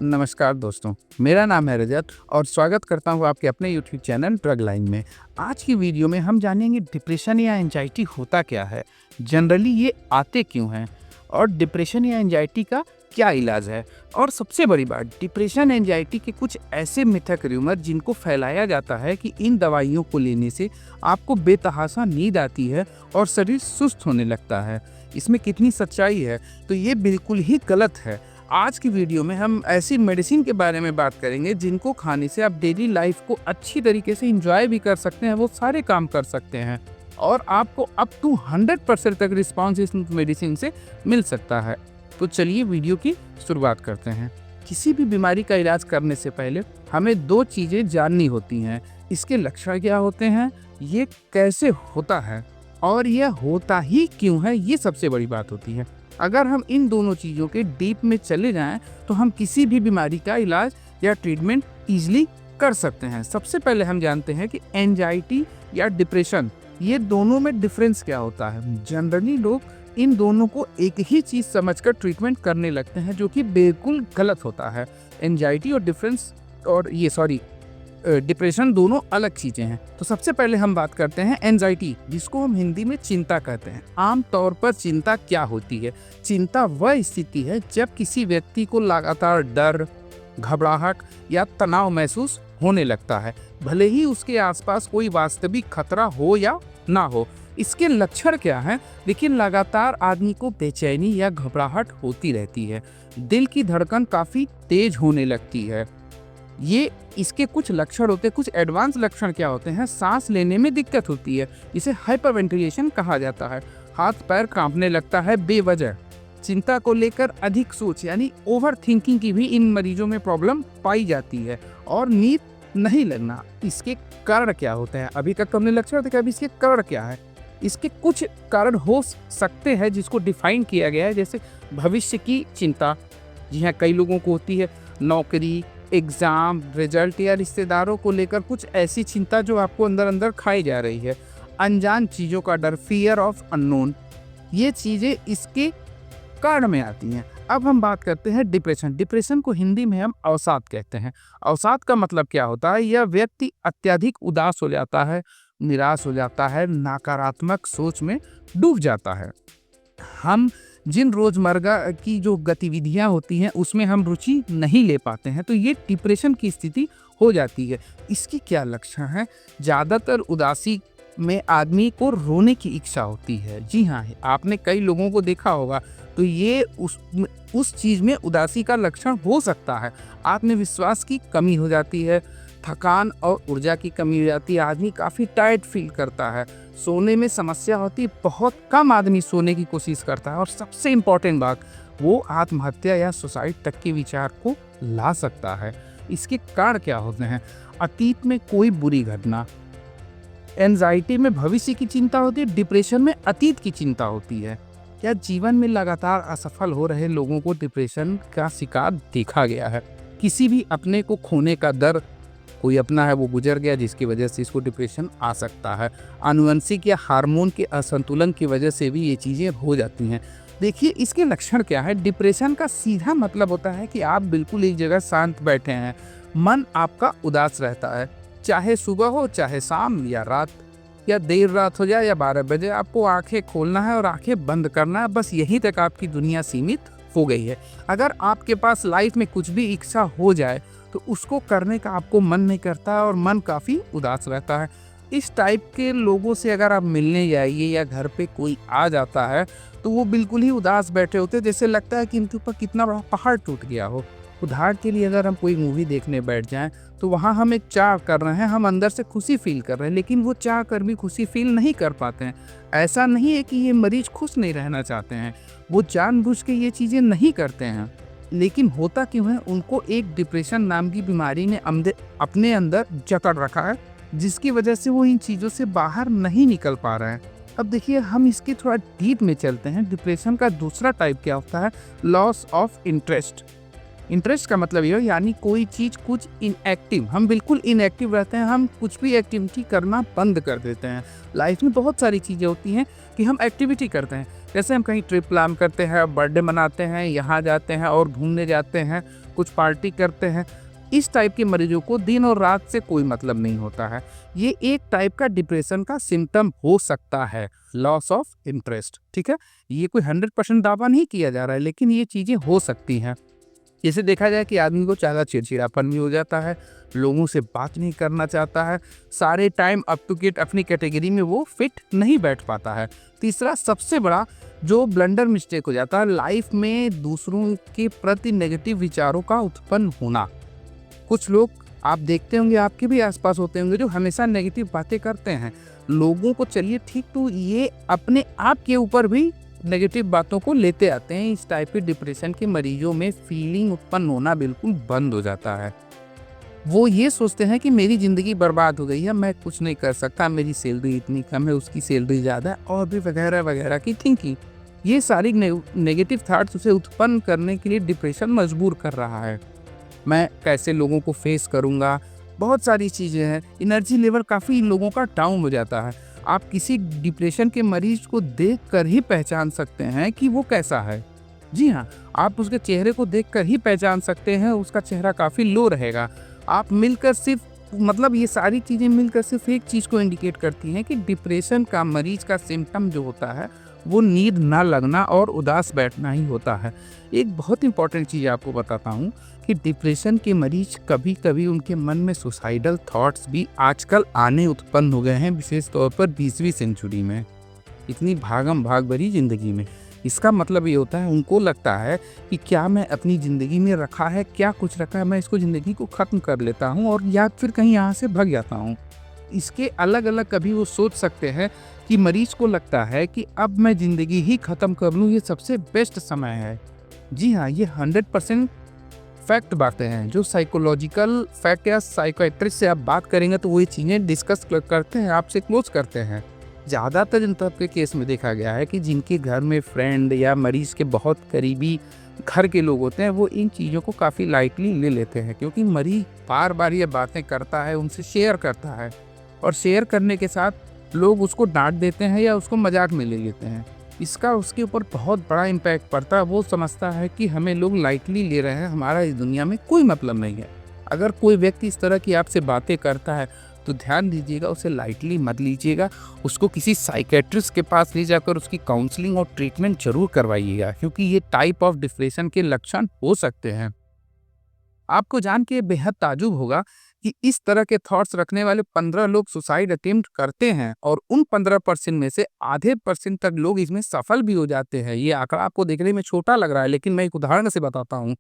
नमस्कार दोस्तों, मेरा नाम है रजत और स्वागत करता हूँ आपके अपने यूट्यूब चैनल ड्रग लाइन में। आज की वीडियो में हम जानेंगे डिप्रेशन या एंजाइटी होता क्या है, जनरली ये आते क्यों हैं और डिप्रेशन या एंजाइटी का क्या इलाज है। और सबसे बड़ी बात, डिप्रेशन एंजाइटी के कुछ ऐसे मिथक र्यूमर जिनको फैलाया जाता है कि इन दवाइयों को लेने से आपको बेतहाशा नींद आती है और शरीर सुस्त होने लगता है। इसमें कितनी सच्चाई है, तो ये बिल्कुल ही गलत है। आज की वीडियो में हम ऐसी मेडिसिन के बारे में बात करेंगे जिनको खाने से आप डेली लाइफ को अच्छी तरीके से एंजॉय भी कर सकते हैं, वो सारे काम कर सकते हैं और आपको अप टू 100% तक रिस्पॉन्स इस मेडिसिन से मिल सकता है। तो चलिए वीडियो की शुरुआत करते हैं। किसी भी बीमारी का इलाज करने से पहले हमें दो चीज़ें जाननी होती हैं। इसके लक्षण क्या होते हैं, ये कैसे होता है और यह होता ही क्यों है, ये सबसे बड़ी बात होती है। अगर हम इन दोनों चीज़ों के डीप में चले जाएं तो हम किसी भी बीमारी का इलाज या ट्रीटमेंट ईजिली कर सकते हैं। सबसे पहले हम जानते हैं कि एंजाइटी या डिप्रेशन, ये दोनों में डिफरेंस क्या होता है। जनरली लोग इन दोनों को एक ही चीज़ समझकर ट्रीटमेंट करने लगते हैं, जो कि बिल्कुल गलत होता है। एंजाइटी और डिप्रेशन दोनों अलग चीज़ें हैं। तो सबसे पहले हम बात करते हैं एंजाइटी, जिसको हम हिंदी में चिंता कहते हैं। आम तौर पर चिंता क्या होती है? चिंता वह स्थिति है जब किसी व्यक्ति को लगातार डर, घबराहट या तनाव महसूस होने लगता है, भले ही उसके आसपास कोई वास्तविक खतरा हो या ना हो। इसके लक्षण क्या हैं? लेकिन लगातार आदमी को बेचैनी या घबराहट होती रहती है, दिल की धड़कन काफ़ी तेज होने लगती है। ये इसके कुछ लक्षण होते हैं। कुछ एडवांस लक्षण क्या होते हैं? सांस लेने में दिक्कत होती है, इसे हाइपरवेंटिलेशन कहा जाता है। हाथ पैर कांपने लगता है बेवजह। चिंता को लेकर अधिक सोच यानी ओवर थिंकिंग की भी इन मरीजों में प्रॉब्लम पाई जाती है। और नींद नहीं लगना। इसके कारण क्या होते हैं? अभी तक हमने लक्षण देखा, अभी इसके कारण क्या है? इसके कुछ कारण हो सकते हैं जिसको डिफाइन किया गया है, जैसे भविष्य की चिंता। जी हाँ, कई लोगों को होती है। नौकरी, एग्ज़ाम, रिजल्ट या रिश्तेदारों को लेकर कुछ ऐसी चिंता जो आपको अंदर अंदर खाई जा रही है। अनजान चीज़ों का डर, फियर ऑफ अननोन, ये चीज़ें इसके कारण में आती हैं। अब हम बात करते हैं डिप्रेशन। डिप्रेशन को हिंदी में हम अवसाद कहते हैं। अवसाद का मतलब क्या होता है? यह व्यक्ति अत्यधिक उदास हो जाता है, निराश हो जाता है, नकारात्मक सोच में डूब जाता है। हम जिन रोज़मर्रा की जो गतिविधियां होती हैं उसमें हम रुचि नहीं ले पाते हैं, तो ये डिप्रेशन की स्थिति हो जाती है। इसकी क्या लक्षण है? ज़्यादातर उदासी में आदमी को रोने की इच्छा होती है। जी हाँ, आपने कई लोगों को देखा होगा, तो ये उस चीज़ में उदासी का लक्षण हो सकता है। आत्मविश्वास की कमी हो जाती है, थकान और ऊर्जा की कमी हो जाती है, आदमी काफ़ी टायर्ड फील करता है, सोने में समस्या होती है, बहुत कम आदमी सोने की कोशिश करता है और सबसे इम्पॉर्टेंट बात, वो आत्महत्या या सुसाइड तक के विचार को ला सकता है। इसके कारण क्या होते हैं? अतीत में कोई बुरी घटना। एंजाइटी में भविष्य की चिंता होती है, डिप्रेशन में अतीत की चिंता होती है। क्या जीवन में लगातार असफल हो रहे लोगों को डिप्रेशन का शिकार देखा गया है? किसी भी अपने को खोने का डर, कोई अपना है वो गुजर गया जिसकी वजह से इसको डिप्रेशन आ सकता है। आनुवंशिक या हार्मोन के असंतुलन की वजह से भी ये चीज़ें हो जाती हैं। देखिए, इसके लक्षण क्या है? डिप्रेशन का सीधा मतलब होता है कि आप बिल्कुल एक जगह शांत बैठे हैं, मन आपका उदास रहता है, चाहे सुबह हो, चाहे शाम या रात, या देर रात हो जाए या 12 बजे, आपको आंखें खोलना है और आंखें बंद करना है। बस यहीं तक आपकी दुनिया सीमित हो गई है। अगर आपके पास लाइफ में कुछ भी इच्छा हो जाए तो उसको करने का आपको मन नहीं करता और मन काफ़ी उदास रहता है। इस टाइप के लोगों से अगर आप मिलने जाइए या घर पे कोई आ जाता है तो वो बिल्कुल ही उदास बैठे होते हैं, जैसे लगता है कि इनके ऊपर कितना बड़ा पहाड़ टूट गया हो। उदाहरण के लिए अगर हम कोई मूवी देखने बैठ जाएं तो वहाँ हम एक चाह कर रहे हैं, हम अंदर से खुशी फील कर रहे हैं, लेकिन वो चाह कर भी खुशी फील नहीं कर पाते हैं। ऐसा नहीं है कि ये मरीज खुश नहीं रहना चाहते हैं, वो जानबूझ के ये चीज़ें नहीं करते हैं, लेकिन होता क्यों है? उनको एक डिप्रेशन नाम की बीमारी ने अपने अंदर जकड़ रखा है, जिसकी वजह से वो इन चीज़ों से बाहर नहीं निकल पा रहे हैं। अब देखिए, हम इसके थोड़ा डीप में चलते हैं। डिप्रेशन का दूसरा टाइप क्या होता है? Loss of interest. इंटरेस्ट का मतलब ये है यानी कोई चीज़ कुछ इनएक्टिव, हम बिल्कुल इनएक्टिव रहते हैं, हम कुछ भी एक्टिविटी करना बंद कर देते हैं। लाइफ में बहुत सारी चीज़ें होती हैं कि हम एक्टिविटी करते हैं, जैसे हम कहीं ट्रिप प्लान करते हैं, बर्थडे मनाते हैं, यहाँ जाते हैं और घूमने जाते हैं, कुछ पार्टी करते हैं। इस टाइप के मरीजों को दिन और रात से कोई मतलब नहीं होता है। ये एक टाइप का डिप्रेशन का सिम्टम हो सकता है, लॉस ऑफ इंटरेस्ट। ठीक है, ये कोई 100% दावा नहीं किया जा रहा है, लेकिन ये चीज़ें हो सकती हैं। जैसे देखा जाए कि आदमी को ज़्यादा चिड़चिड़ापन भी हो जाता है, लोगों से बात नहीं करना चाहता है, सारे टाइम अप टू डेट अपनी कैटेगरी में वो फिट नहीं बैठ पाता है। तीसरा सबसे बड़ा जो ब्लंडर मिस्टेक हो जाता है लाइफ में, दूसरों के प्रति नेगेटिव विचारों का उत्पन्न होना। कुछ लोग आप देखते होंगे, आपके भी आसपास होते होंगे, जो हमेशा नेगेटिव बातें करते हैं लोगों को। चलिए ठीक, तो ये अपने आप के ऊपर भी नेगेटिव बातों को लेते आते हैं। इस टाइप के डिप्रेशन के मरीजों में फीलिंग उत्पन्न होना बिल्कुल बंद हो जाता है। वो ये सोचते हैं कि मेरी ज़िंदगी बर्बाद हो गई है, मैं कुछ नहीं कर सकता, मेरी सैलरी इतनी कम है, उसकी सैलरी ज़्यादा है, और भी वगैरह वगैरह की थिंकिंग। ये सारी नेगेटिव थाट्स उसे उत्पन्न करने के लिए डिप्रेशन मजबूर कर रहा है। मैं कैसे लोगों को फेस करूँगा, बहुत सारी चीज़ें हैं। एनर्जी लेवल काफ़ी लोगों का डाउन हो जाता है। आप किसी डिप्रेशन के मरीज को देखकर ही पहचान सकते हैं कि वो कैसा है। जी हाँ, आप उसके चेहरे को देखकर ही पहचान सकते हैं, उसका चेहरा काफ़ी लो रहेगा। आप मिलकर सिर्फ मतलब ये सारी चीज़ें मिलकर सिर्फ एक चीज़ को इंडिकेट करती हैं कि डिप्रेशन का मरीज का सिम्टम जो होता है वो नींद ना लगना और उदास बैठना ही होता है। एक बहुत इंपॉर्टेंट चीज़ आपको बताता हूँ कि डिप्रेशन के मरीज कभी कभी उनके मन में सुसाइडल थॉट्स भी आजकल आने उत्पन्न हो गए हैं, विशेष तौर पर 20वीं सेंचुरी में, इतनी भागम भाग भरी ज़िंदगी में। इसका मतलब ये होता है, उनको लगता है कि क्या मैं अपनी ज़िंदगी में रखा है, क्या कुछ रखा है, मैं इसको ज़िंदगी को ख़त्म कर लेता हूँ और या फिर कहीं यहाँ से भग जाता हूँ। इसके अलग अलग कभी वो सोच सकते हैं कि मरीज को लगता है कि अब मैं ज़िंदगी ही ख़त्म कर लूँ, ये सबसे बेस्ट समय है। जी हाँ, ये 100% फैक्ट बातें हैं। जो साइकोलॉजिकल फैक्ट या साइकियाट्रिस्ट से आप बात करेंगे तो वो ये चीज़ें डिस्कस करते हैं, आपसे क्लोज करते हैं। ज़्यादातर इन तरह के केस में देखा गया है कि जिनके घर में फ्रेंड या मरीज के बहुत करीबी घर के लोग होते हैं, वो इन चीज़ों को काफ़ी लाइटली ले लेते हैं, क्योंकि मरीज बार बार ये बातें करता है, उनसे शेयर करता है, और शेयर करने के साथ लोग उसको डांट देते हैं या उसको मजाक में ले लेते हैं। इसका उसके ऊपर बहुत बड़ा इम्पैक्ट पड़ता है। वो समझता है कि हमें लोग लाइटली ले रहे हैं, हमारा इस दुनिया में कोई मतलब नहीं है। अगर कोई व्यक्ति इस तरह की आपसे बातें करता है तो ध्यान दीजिएगा, उसे लाइटली मत लीजिएगा, उसको किसी साइकियाट्रिस्ट के पास ले जाकर उसकी काउंसलिंग और ट्रीटमेंट जरूर करवाइएगा, क्योंकि ये टाइप ऑफ डिप्रेशन के लक्षण हो सकते हैं। आपको जान के बेहद ताजुब होगा कि इस तरह के थॉट्स रखने वाले 15 लोग सुसाइड अटेम्प्ट करते हैं, और उन 15% में से आधे % तक लोग इसमें सफल भी हो जाते हैं। ये आंकड़ा आपको देखने में छोटा लग रहा है, लेकिन मैं एक उदाहरण से बताता हूँ।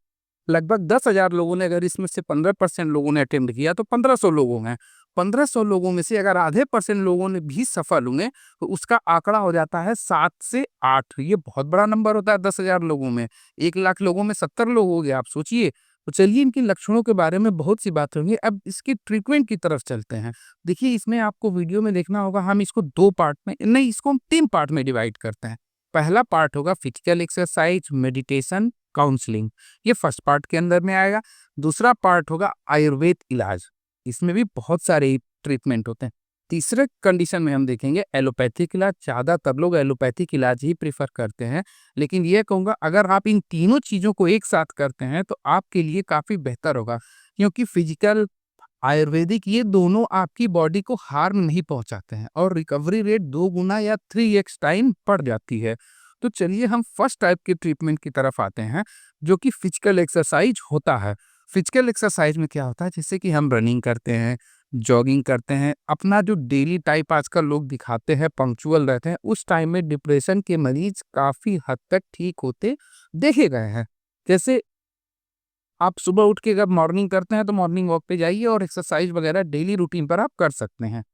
लगभग 10,000 लोगों ने, अगर इसमें से 15% लोगों ने अटेम्प्ट किया तो 1500 लोगों हैं। 1500 लोगों में से अगर आधे % लोगों ने भी सफल हुए तो उसका आंकड़ा हो जाता है 7 से 8। ये बहुत बड़ा नंबर होता है 10,000 लोगों में। 1 लाख लोगों में 70 लोग हो गए, आप सोचिए। तो चलिए, इनके लक्षणों के बारे में बहुत सी बात होंगी, अब इसके ट्रीटमेंट की तरफ चलते हैं। देखिए, इसमें आपको वीडियो में देखना होगा, हम इसको 2 पार्ट में नहीं, इसको हम 3 पार्ट में डिवाइड करते हैं। पहला पार्ट होगा फिजिकल एक्सरसाइज, मेडिटेशन, काउंसलिंग, ये फर्स्ट पार्ट के अंदर में आएगा। दूसरा पार्ट होगा आयुर्वेद इलाज, इसमें भी बहुत सारे ट्रीटमेंट होते हैं। तीसरे कंडीशन में हम देखेंगे एलोपैथिक इलाज। ज़्यादातर लोग एलोपैथिक इलाज ही प्रेफर करते हैं, लेकिन ये कहूँगा अगर आप इन तीनों चीज़ों को एक साथ करते हैं तो आपके लिए काफ़ी बेहतर होगा, क्योंकि फिजिकल, आयुर्वेदिक, ये दोनों आपकी बॉडी को हार्म नहीं पहुंचाते हैं और रिकवरी रेट 2 गुना या 3x टाइम बढ़ जाती है। तो चलिए, हम फर्स्ट टाइप के ट्रीटमेंट की तरफ आते हैं, जो कि फिजिकल एक्सरसाइज होता है। फिजिकल एक्सरसाइज में क्या होता है, जैसे कि हम रनिंग करते हैं, जॉगिंग करते हैं, अपना जो डेली टाइप आजकल लोग दिखाते हैं, पंक्चुअल रहते हैं, उस टाइम में डिप्रेशन के मरीज काफ़ी हद तक ठीक होते देखे गए हैं। जैसे आप सुबह उठ के अगर मॉर्निंग करते हैं तो मॉर्निंग वॉक पे जाइए, और एक्सरसाइज वगैरह डेली रूटीन पर आप कर सकते हैं।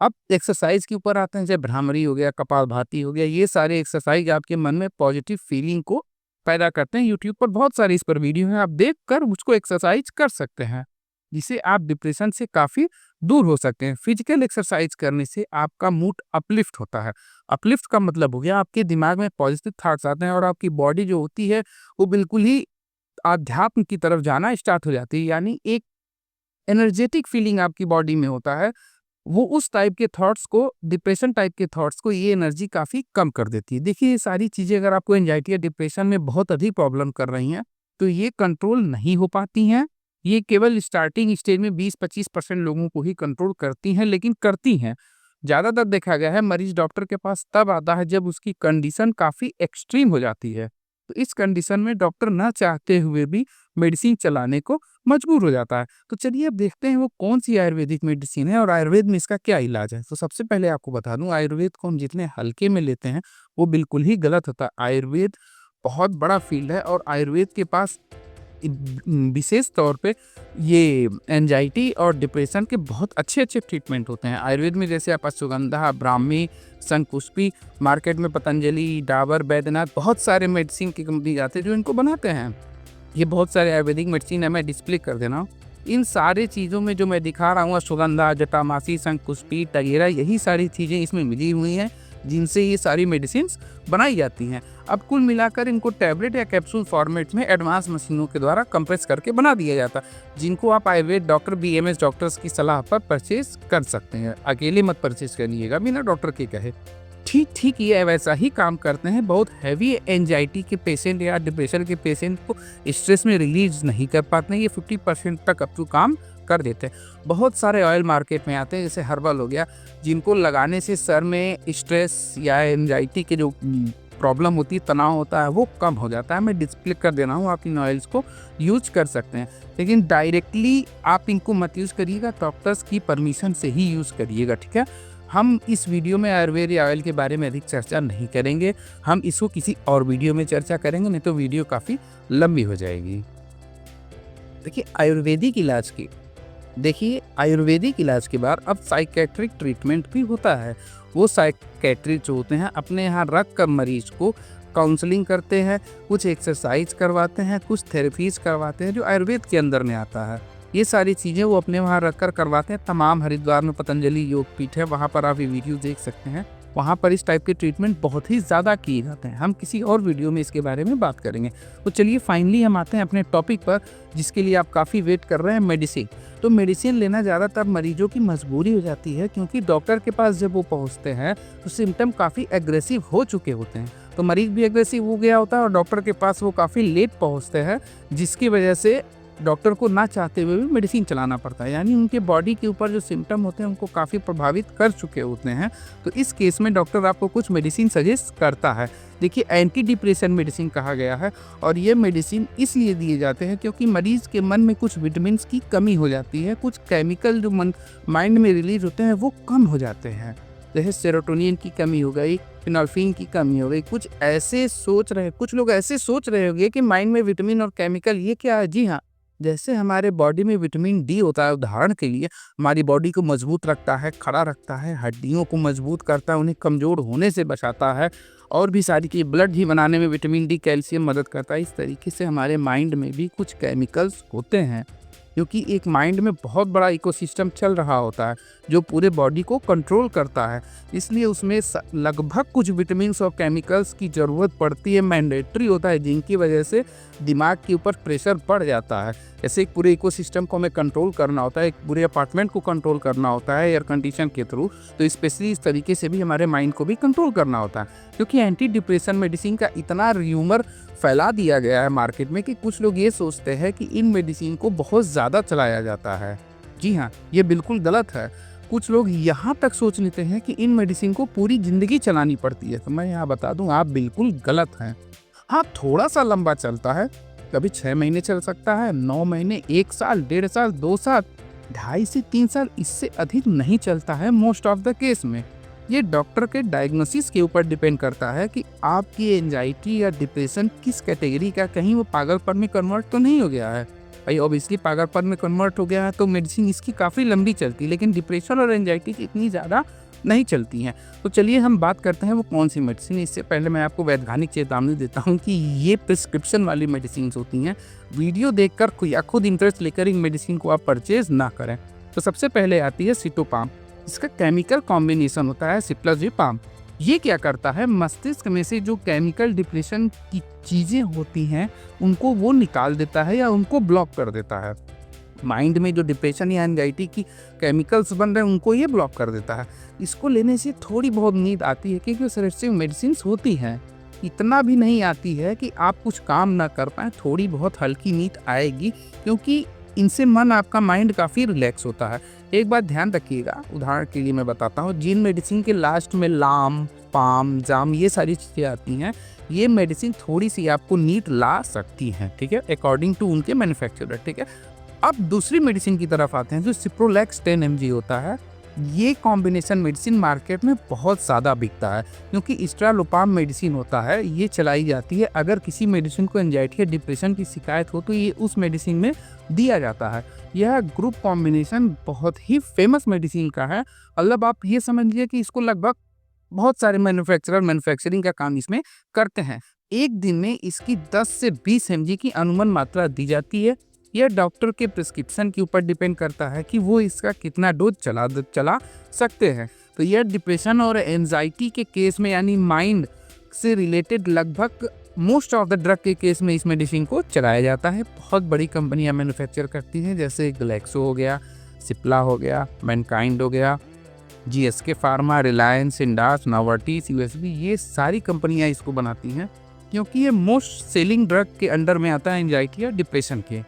अब एक्सरसाइज के ऊपर आते हैं, जैसे भ्रामरी हो गया, कपालभाति हो गया, ये सारे एक्सरसाइज आपके मन में पॉजिटिव फीलिंग को पैदा करते हैं। यूट्यूब पर बहुत सारी इस पर वीडियो हैं, आप देख कर उसको एक्सरसाइज कर सकते हैं, जिससे आप डिप्रेशन से काफ़ी दूर हो सकते हैं। फिजिकल एक्सरसाइज करने से आपका मूड अपलिफ्ट होता है। अपलिफ्ट का मतलब हो गया आपके दिमाग में पॉजिटिव थॉट्स आते हैं और आपकी बॉडी जो होती है वो बिल्कुल ही आध्यात्म की तरफ जाना स्टार्ट हो जाती है, यानी एक एनर्जेटिक फीलिंग आपकी बॉडी में होता है। वो उस टाइप के थॉट्स को, डिप्रेशन टाइप के थॉट्स को ये एनर्जी काफ़ी कम कर देती है। देखिए, ये सारी चीज़ें अगर आपको एंजाइटी या डिप्रेशन में बहुत अधिक प्रॉब्लम कर रही हैं, तो ये कंट्रोल नहीं हो पाती हैं। ये केवल स्टार्टिंग स्टेज में 20-25% लोगों को ही कंट्रोल करती हैं, लेकिन करती हैं। ज़्यादातर देखा गया है मरीज़ डॉक्टर के पास तब आता है जब उसकी कंडीशन काफ़ी एक्सट्रीम हो जाती है। तो इस कंडीशन में डॉक्टर ना चाहते हुए भी मेडिसिन चलाने को मजबूर हो जाता है। तो चलिए अब देखते हैं वो कौन-सी आयुर्वेदिक मेडिसिन है और आयुर्वेद में इसका क्या इलाज है। तो सबसे पहले आपको बता दूँ, आयुर्वेद को हम जितने हल्के में लेते हैं, वो बिल्कुल ही गलत होता है। आयुर्वेद बहुत बड़ा फ़ील्ड है और आयुर्वेद के पास विशेष तौर पे ये एंजाइटी और डिप्रेशन के बहुत अच्छे-अच्छे ट्रीटमेंट होते हैं। आयुर्वेद में जैसे आप अश्वगंधा, ब्राह्मी, शंखपुष्पी, मार्केट में पतंजलि, डाबर, बैद्यनाथ, बहुत सारे मेडिसिन की कंपनी आते हैं जो इनको बनाते हैं। ये बहुत सारे आयुर्वेदिक मेडिसिन है, मैं डिस्प्ले कर दे रहा हूँ। इन सारे चीज़ों में जो मैं दिखा रहा हूँ, अश्वगंधा, जटामासी, शंखपुष्पी, टगेरा, यही सारी चीज़ें इसमें मिली हुई हैं, जिनसे ये सारी मेडिसिन्स बनाई जाती हैं। अब कुल मिलाकर इनको टैबलेट या कैप्सूल फॉर्मेट में एडवांस मशीनों के द्वारा कंप्रेस करके बना दिया जाता है, जिनको आप आयुर्वेद डॉक्टर, बीएमएस डॉक्टर्स की सलाह पर परचेज कर सकते हैं। अकेले मत परचेज करिएगा बिना डॉक्टर के कहे। ठीक ये वैसा ही काम करते हैं। बहुत हैवी एंजाइटी के पेशेंट या डिप्रेशन के पेशेंट को स्ट्रेस में रिलीज नहीं कर पाते हैं, ये 50% तक अप टू काम कर देते हैं। बहुत सारे ऑयल मार्केट में आते हैं, जैसे हर्बल हो गया, जिनको लगाने से सर में स्ट्रेस या एंजाइटी के जो प्रॉब्लम होती है, तनाव होता है, वो कम हो जाता है। मैं डिस्प्ले कर दे रहा हूँ, आप इन ऑयल्स को यूज कर सकते हैं, लेकिन डायरेक्टली आप इनको मत यूज़ करिएगा, डॉक्टर्स की परमिशन से ही यूज़ करिएगा, ठीक है। हम इस वीडियो में आयुर्वेद या ऑयल के बारे में अधिक चर्चा नहीं करेंगे, हम इसको किसी और वीडियो में चर्चा करेंगे, नहीं तो वीडियो काफ़ी लंबी हो जाएगी। देखिए, आयुर्वेदिक इलाज के बाद अब साइकेट्रिक ट्रीटमेंट भी होता है। वो साइकेट्रिस्ट जो होते हैं, अपने यहाँ रख कर मरीज को काउंसलिंग करते हैं, कुछ एक्सरसाइज करवाते हैं, कुछ थेरेपीज करवाते हैं, जो आयुर्वेद के अंदर में आता है। ये सारी चीज़ें वो अपने वहाँ रख कर करवाते हैं। तमाम हरिद्वार में पतंजलि योग पीठ है, वहाँ पर आप ये वीडियो देख सकते हैं। वहाँ पर इस टाइप के ट्रीटमेंट बहुत ही ज़्यादा किए जाते हैं। हम किसी और वीडियो में इसके बारे में बात करेंगे। तो चलिए फाइनली हम आते हैं अपने टॉपिक पर, जिसके लिए आप काफ़ी वेट कर रहे हैं, मेडिसिन। तो मेडिसिन लेना ज़्यादातर मरीजों की मजबूरी हो जाती है, क्योंकि डॉक्टर के पास जब वो पहुँचते हैं तो सिम्टम काफ़ी एग्रेसिव हो चुके होते हैं। तो मरीज भी एग्रेसिव हो गया होता है और डॉक्टर के पास वो काफ़ी लेट पहुँचते हैं, जिसकी वजह से डॉक्टर को ना चाहते हुए भी मेडिसिन चलाना पड़ता है। यानी उनके बॉडी के ऊपर जो सिम्टम होते हैं उनको काफ़ी प्रभावित कर चुके होते हैं। तो इस केस में डॉक्टर आपको कुछ मेडिसिन सजेस्ट करता है। देखिए, एंटी डिप्रेशन मेडिसिन कहा गया है, और ये मेडिसिन इसलिए दिए जाते हैं क्योंकि मरीज़ के मन में कुछ विटामिन की कमी हो जाती है, कुछ केमिकल जो माइंड में रिलीज होते हैं वो कम हो जाते हैं। जैसे सेरोटोनिन की कमी हो गई, फिनोल्फिन की कमी हो गई। कुछ लोग ऐसे सोच रहे होंगे कि माइंड में विटामिन और केमिकल ये क्या है। जी हाँ, जैसे हमारे बॉडी में विटामिन डी होता है, उदाहरण के लिए हमारी बॉडी को मजबूत रखता है, खड़ा रखता है, हड्डियों को मजबूत करता है, उन्हें कमज़ोर होने से बचाता है, और भी सारी चीज़, ब्लड भी बनाने में विटामिन डी, कैल्शियम मदद करता है। इस तरीके से हमारे माइंड में भी कुछ केमिकल्स होते हैं, क्योंकि एक माइंड में बहुत बड़ा इकोसिस्टम चल रहा होता है जो पूरे बॉडी को कंट्रोल करता है। इसलिए उसमें लगभग कुछ विटामिन्स और केमिकल्स की ज़रूरत पड़ती है, मैंडेटरी होता है, जिनकी वजह से दिमाग के ऊपर प्रेशर बढ़ जाता है। ऐसे एक पूरे इकोसिस्टम को हमें कंट्रोल करना होता है, एक पूरे अपार्टमेंट को कंट्रोल करना होता है एयर कंडीशन के थ्रू, तो स्पेशली इस तरीके से भी हमारे माइंड को भी कंट्रोल करना होता है। क्योंकि एंटी डिप्रेशन मेडिसिन का इतना र्यूमर फैला दिया गया है मार्केट में कि कुछ लोग ये सोचते हैं कि इन मेडिसिन को बहुत ज़्यादा चलाया जाता है। जी हाँ, ये बिल्कुल गलत है। कुछ लोग यहाँ तक सोच लेते हैं कि इन मेडिसिन को पूरी ज़िंदगी चलानी पड़ती है। तो मैं यहाँ बता दूँ, आप बिल्कुल गलत हैं। हाँ, थोड़ा सा लंबा चलता है, कभी 6 महीने चल सकता है, 9 महीने, 1 साल, 1.5 साल, 2 साल, 2.5 से 3 साल, इससे अधिक नहीं चलता है मोस्ट ऑफ द केस में। ये डॉक्टर के डायग्नोसिस के ऊपर डिपेंड करता है कि आपकी एंजाइटी या डिप्रेशन किस कैटेगरी का, कहीं वो पागलपन में कन्वर्ट तो नहीं हो गया है। भाई ऑब्वियसली पागलपन में कन्वर्ट हो गया है तो मेडिसिन इसकी काफ़ी लंबी चलती है, लेकिन डिप्रेशन और एंजाइटी की इतनी ज़्यादा नहीं चलती हैं। तो चलिए हम बात करते हैं वो कौन सी मेडिसिन। इससे पहले मैं आपको वैधानिक चेतावनी देता हूँ कि ये प्रिस्क्रिप्शन वाली मेडिसिन होती हैं। वीडियो देखकर या खुद इंटरेस्ट लेकर इन मेडिसिन को आप परचेज ना करें। तो सबसे पहले आती है सिटोपाम। इसका केमिकल कॉम्बिनेशन होता है सिप्लाजिपाम। ये क्या करता है, मस्तिष्क में से जो केमिकल डिप्रेशन की चीज़ें होती हैं उनको वो निकाल देता है या उनको ब्लॉक कर देता है। माइंड में जो डिप्रेशन या एंजाइटी की केमिकल्स बन रहे हैं उनको ये ब्लॉक कर देता है। इसको लेने से थोड़ी बहुत नींद आती है क्योंकि सजेस्टिव मेडिसिन होती हैं, इतना भी नहीं आती है कि आप कुछ काम ना कर पाएँ, थोड़ी बहुत हल्की नींद आएगी क्योंकि इनसे मन आपका माइंड काफ़ी रिलैक्स होता है। एक बात ध्यान रखिएगा, उदाहरण के लिए मैं बताता हूँ, जिन मेडिसिन के लास्ट में लाम, पाम, जाम ये सारी चीज़ें आती हैं, ये मेडिसिन थोड़ी सी आपको नींद ला सकती हैं, ठीक है, अकॉर्डिंग टू उनके मैन्युफैक्चरर, ठीक है। अब दूसरी मेडिसिन की तरफ आते हैं जो सिप्रोलेक्स 10 mg होता है। ये कॉम्बिनेशन मेडिसिन मार्केट में बहुत ज़्यादा बिकता है क्योंकि इस्ट्रालोपाम मेडिसिन होता है, ये चलाई जाती है अगर किसी मेडिसिन को एंजाइटी या डिप्रेशन की शिकायत हो तो ये उस मेडिसिन में दिया जाता है। यह ग्रुप कॉम्बिनेशन बहुत ही फेमस मेडिसिन का है, मतलब आप ये समझ लीजिए कि इसको लगभग बहुत सारे मैन्युफैक्चरर मैन्युफैक्चरिंग का काम इसमें करते हैं। एक दिन में इसकी 10 से 20 mg की अनुमान मात्रा दी जाती है। यह डॉक्टर के प्रिस्क्रिप्शन के ऊपर डिपेंड करता है कि वो इसका कितना डोज चला सकते हैं। तो यह डिप्रेशन और एंजाइटी के केस में यानी माइंड से रिलेटेड लगभग मोस्ट ऑफ द ड्रग के केस में इस मेडिसिन को चलाया जाता है। बहुत बड़ी कंपनियां मैन्युफैक्चर करती हैं जैसे ग्लेक्सो हो गया, सिप्ला हो गया, मैनकाइंड हो गया, GSK pharma, Reliance, Intas, Novartis, USV, ये सारी कंपनियां इसको बनाती हैं क्योंकि ये मोस्ट सेलिंग ड्रग के अंडर में आता है एंजाइटी या डिप्रेशन के।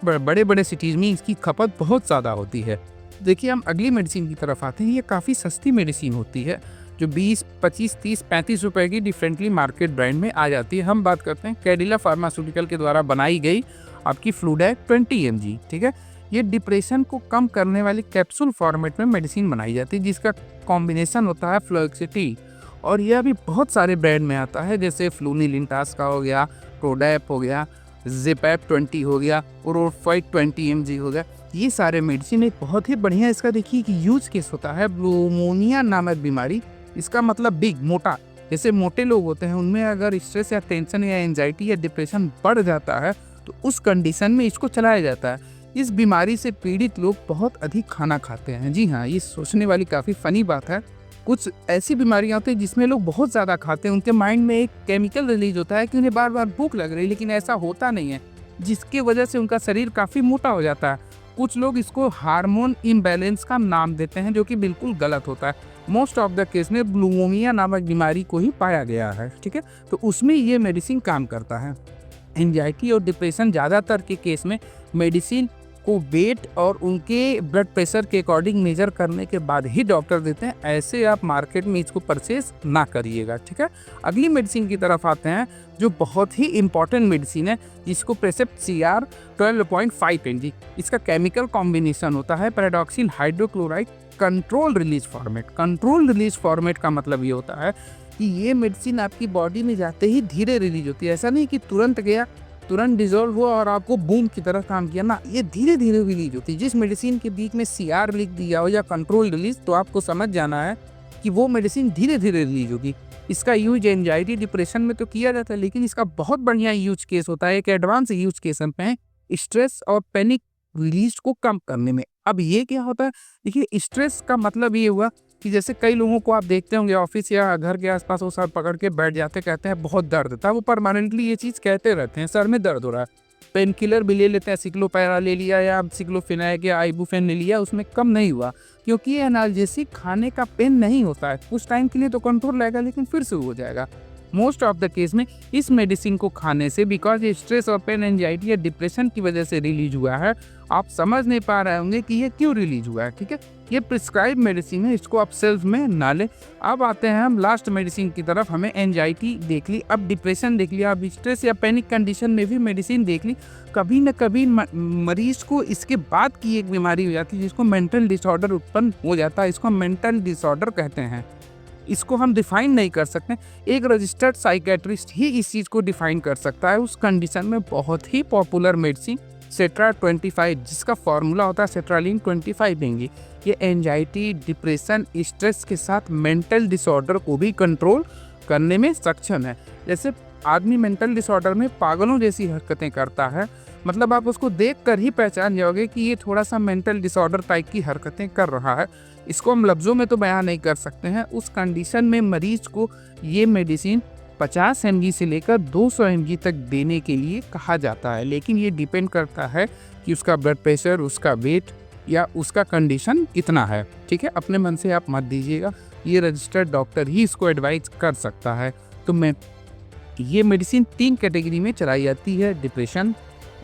बड़े बड़े सिटीज़ में इसकी खपत बहुत ज़्यादा होती है। देखिए हम अगली मेडिसिन की तरफ आते हैं। ये काफ़ी सस्ती मेडिसिन होती है जो 20, 25, 30, 35 रुपए की डिफरेंटली मार्केट ब्रांड में आ जाती है। हम बात करते हैं कैडिला फार्मास्यूटिकल के द्वारा बनाई गई आपकी फ्लूडैक 20 mg, ठीक है। ये डिप्रेशन को कम करने वाली कैप्सूल फॉर्मेट में मेडिसिन बनाई जाती है जिसका कॉम्बिनेशन होता है फ्लोएक्सिटी, और यह भी बहुत सारे ब्रांड में आता है जैसे फ्लूनीलिंटास का हो गया, प्रोडैप हो गया, ज़िपैप 20 हो गया, ओरोफाइट 20 mg हो गया। ये सारे मेडिसिन एक बहुत ही बढ़िया इसका देखिए कि यूज केस होता है ब्लूमोनिया नामक बीमारी। इसका मतलब बिग, मोटा, जैसे मोटे लोग होते हैं उनमें अगर स्ट्रेस या टेंशन या एंजाइटी या डिप्रेशन बढ़ जाता है तो उस कंडीशन में इसको चलाया जाता है। इस बीमारी से पीड़ित लोग बहुत अधिक खाना खाते हैं। जी हाँ, ये सोचने वाली काफ़ी फनी बात है। कुछ ऐसी बीमारियां होती हैं जिसमें लोग बहुत ज़्यादा खाते हैं, उनके माइंड में एक केमिकल रिलीज होता है कि उन्हें बार बार भूख लग रही है, लेकिन ऐसा होता नहीं है, जिसकी वजह से उनका शरीर काफ़ी मोटा हो जाता है। कुछ लोग इसको हार्मोन इम्बैलेंस का नाम देते हैं जो कि बिल्कुल गलत होता है। मोस्ट ऑफ द केस में ब्लूमोनिया नामक बीमारी को ही पाया गया है, ठीक है, तो उसमें ये मेडिसिन काम करता है। एंजाइटी और डिप्रेशन ज़्यादातर के केस में मेडिसिन को वेट और उनके ब्लड प्रेशर के अकॉर्डिंग मेजर करने के बाद ही डॉक्टर देते हैं, ऐसे आप मार्केट में इसको परचेज ना करिएगा, ठीक है। अगली मेडिसिन की तरफ आते हैं जो बहुत ही इंपॉर्टेंट मेडिसिन है जिसको प्रेसेप्ट CR 12.5 mg। इसका केमिकल कॉम्बिनेशन होता है paroxetine hydrochloride control release format. Control release format का मतलब ये होता है कि ये मेडिसिन आपकी बॉडी में जाते ही धीरे रिलीज होती है। ऐसा नहीं कि तुरंत गया, तुरंत डिजोल्व हुआ और आपको बूम की तरह काम किया ना, ये धीरे धीरे रिलीज होती है। जिस मेडिसिन के बीच में CR लिख दिया हो या कंट्रोल रिलीज, तो आपको समझ जाना है कि वो मेडिसिन धीरे धीरे रिलीज होगी। इसका यूज एंजाइटी डिप्रेशन में तो किया जाता है, लेकिन इसका बहुत बढ़िया यूज केस होता है, एक एडवांस यूज केस में स्ट्रेस और पैनिक रिलीज को कम करने में। अब ये क्या होता है, देखिए स्ट्रेस का मतलब ये हुआ कि जैसे कई लोगों को आप देखते होंगे ऑफिस या घर के आसपास वो सर पकड़ के बैठ जाते, कहते हैं बहुत दर्द था, वो परमानेंटली ये चीज़ कहते रहते हैं सर में दर्द हो रहा है। पेन किलर भी ले लेते हैं, सिक्लोपैरा ले लिया या सिक्लोफिनाक या आइबुफेन ले लिया, उसमें कम नहीं हुआ क्योंकि ये एनाल्जेसिक खाने का पेन नहीं होता है। कुछ टाइम के लिए तो कंट्रोल रहेगा लेकिन फिर से हो जाएगा। मोस्ट ऑफ द केस में इस मेडिसिन को खाने से बिकॉज ये स्ट्रेस और पेन, एंजाइटी या डिप्रेशन की वजह से रिलीज हुआ है, आप समझ नहीं पा रहे होंगे कि ये क्यों रिलीज हुआ है, ठीक है। ये प्रिस्क्राइब मेडिसिन है, इसको आप सेल्फ में ना लें। अब आते हैं हम लास्ट मेडिसिन की तरफ। हमें एंजाइटी देख ली, अब डिप्रेशन देख लिया, अब स्ट्रेस या पैनिक कंडीशन में भी मेडिसिन देख ली। कभी न कभी मरीज को इसके बाद की एक बीमारी हो जाती है जिसको मेंटल डिसऑर्डर उत्पन्न हो जाता है। इसको मेंटल डिसऑर्डर कहते हैं। इसको हम डिफाइन नहीं कर सकते, एक रजिस्टर्ड साइकेट्रिस्ट ही इस चीज़ को डिफाइन कर सकता है। उस कंडीशन में बहुत ही पॉपुलर मेडिसिन सेट्रा 25, जिसका फॉर्मूला होता है सेट्रालिन 25 देंगे। ये एंजाइटी, डिप्रेशन, स्ट्रेस के साथ मेंटल डिसऑर्डर को भी कंट्रोल करने में सक्षम है। जैसे आदमी मेंटल डिसऑर्डर में पागलों जैसी हरकतें करता है, मतलब आप उसको देख कर ही पहचान जाओगे कि ये थोड़ा सा मेंटल डिसऑर्डर टाइप की हरकतें कर रहा है। इसको हम लफ्ज़ों में तो बयान नहीं कर सकते हैं। उस कंडीशन में मरीज को ये मेडिसिन 50 mg से लेकर 200 mg तक देने के लिए कहा जाता है, लेकिन ये डिपेंड करता है कि उसका ब्लड प्रेशर, उसका वेट या उसका कंडीशन कितना है। ठीक है, अपने मन से आप मत दीजिएगा, ये रजिस्टर्ड डॉक्टर ही इसको एडवाइस कर सकता है। तो मैं ये मेडिसिन 3 कैटेगरी में चलाई जाती है, डिप्रेशन,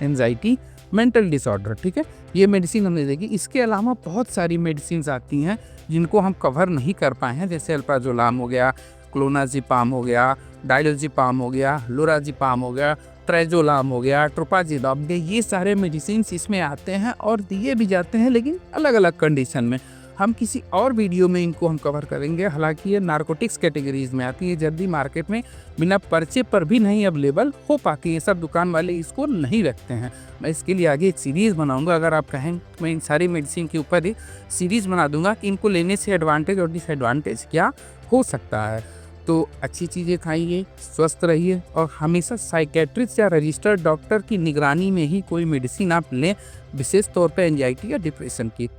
एंजाइटी, मेंटल डिसऑर्डर। ठीक है, ये मेडिसिन हमने देखी। इसके अलावा बहुत सारी मेडिसिन आती हैं जिनको हम कवर नहीं कर पाए हैं, जैसे अल्प्राजोलाम हो गया, क्लोनाजिपाम हो गया, डायलोजिपाम हो गया, लोराजिपाम हो गया, ट्राइजोलाम हो गया, ट्रोपाजिलॉम हो गया। ये सारे मेडिसिन इसमें आते हैं और दिए भी जाते हैं, लेकिन अलग अलग कंडीशन में। हम किसी और वीडियो में इनको हम कवर करेंगे। हालांकि ये नारकोटिक्स कैटेगरीज में आती है, जल्दी मार्केट में बिना पर्चे पर भी नहीं अवेलेबल हो पाती है, सब दुकान वाले इसको नहीं रखते हैं। मैं इसके लिए आगे एक सीरीज़ बनाऊंगा, अगर आप कहें तो मैं इन सारी मेडिसिन के ऊपर एक सीरीज़ बना दूंगा कि इनको लेने से एडवांटेज और डिसएडवांटेज क्या हो सकता है। तो अच्छी चीज़ें खाइए, स्वस्थ रहिए और हमेशा साइकेट्रिस्ट या रजिस्टर्ड डॉक्टर की निगरानी में ही कोई मेडिसिन आप लें, विशेष तौर पे एंजाइटी या डिप्रेशन की।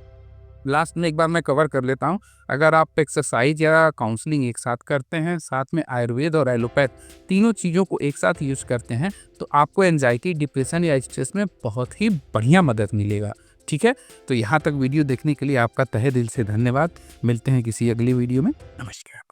लास्ट में एक बार मैं कवर कर लेता हूँ, अगर आप एक्सरसाइज या काउंसलिंग एक साथ करते हैं, साथ में आयुर्वेद और एलोपैथ तीनों चीज़ों को एक साथ यूज करते हैं, तो आपको एंजाइटी, डिप्रेशन या स्ट्रेस में बहुत ही बढ़िया मदद मिलेगा। ठीक है, तो यहाँ तक वीडियो देखने के लिए आपका तहे दिल से धन्यवाद। मिलते हैं किसी अगली वीडियो में। नमस्कार।